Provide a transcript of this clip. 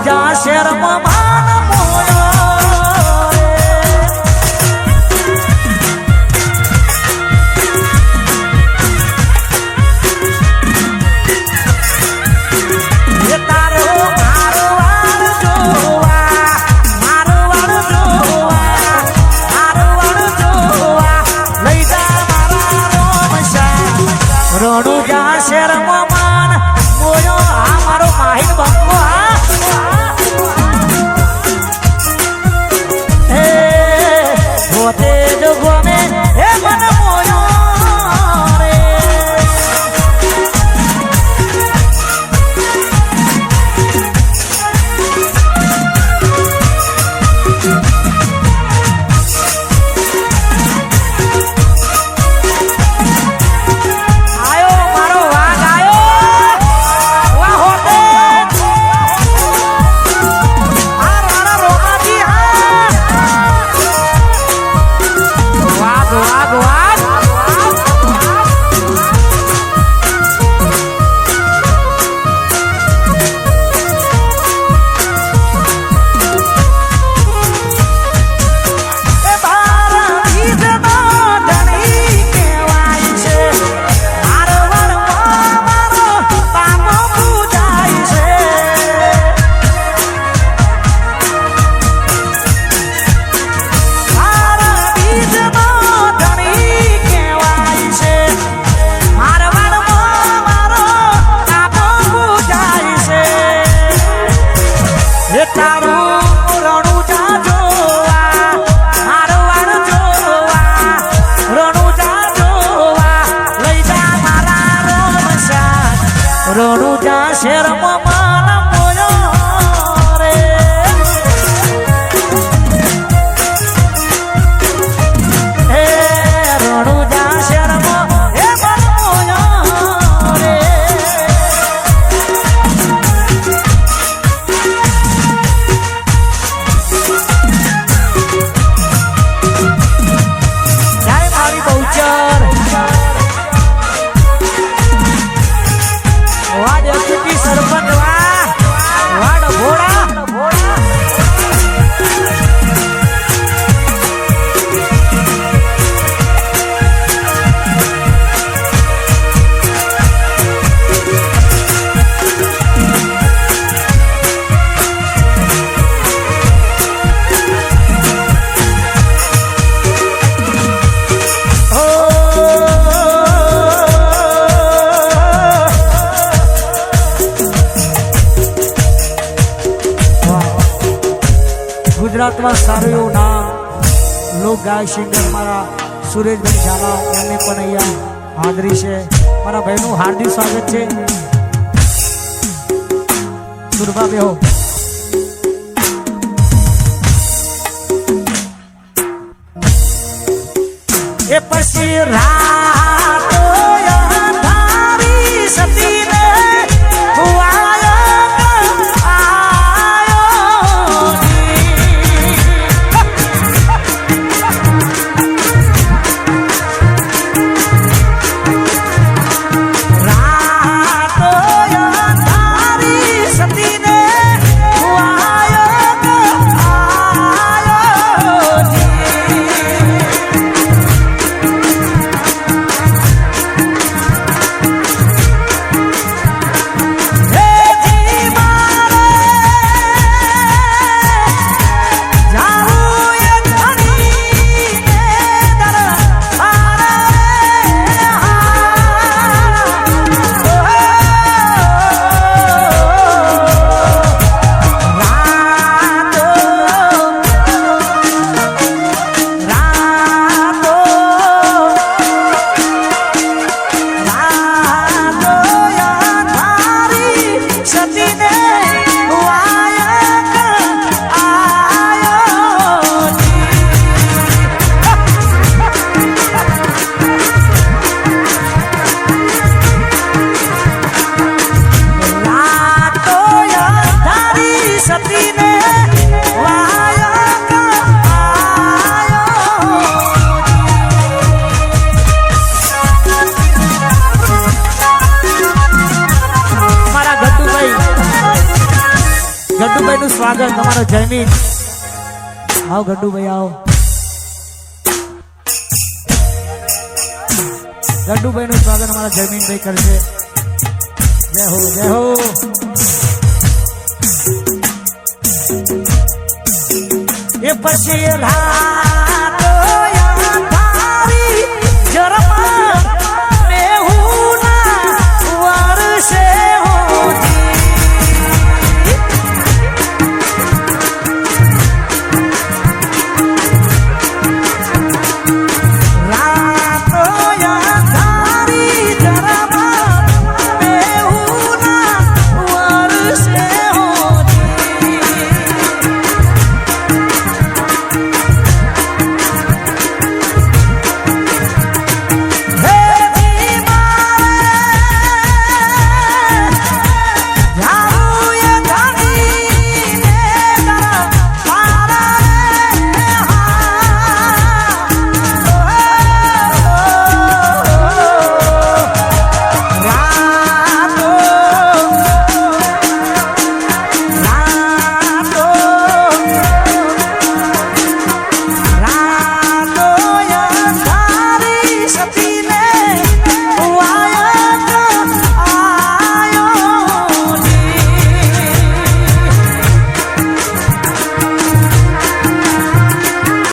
રણુજા શહેરમાં માન મોયો રણુજા શહેરમાં માન મોયો આ મારો માહિર બંકો હે હોતે જો ગમે હે મન મોયો રે રણુજા શહેરમાં માન મોયો રે હે રણુજા શહેરમાં હે માન મોયો રે જય મારી બહુચર વાડ અતિથિ સરપંચ વાડ ભોળા ગુજરાતમાં સારું એવું નામ લોક ગાય સિંગર મારા સુરેશભાઈ ઝાલા એમને પણ અહીંયા હાજરી છે મારા ભાઈનું હાર્દિક સ્વાગત છે સુરભા બેહો એ પછી રાત અંધારી સતીને ગડ્ડુભાઈ નું સ્વાગત તમારો જયમીન આવો ગડ્ડુભાઈ આવો ગડ્ડુભાઈ નું સ્વાગત અમારા જયમીનભાઈ કરશે જય હો જય હો એ પછી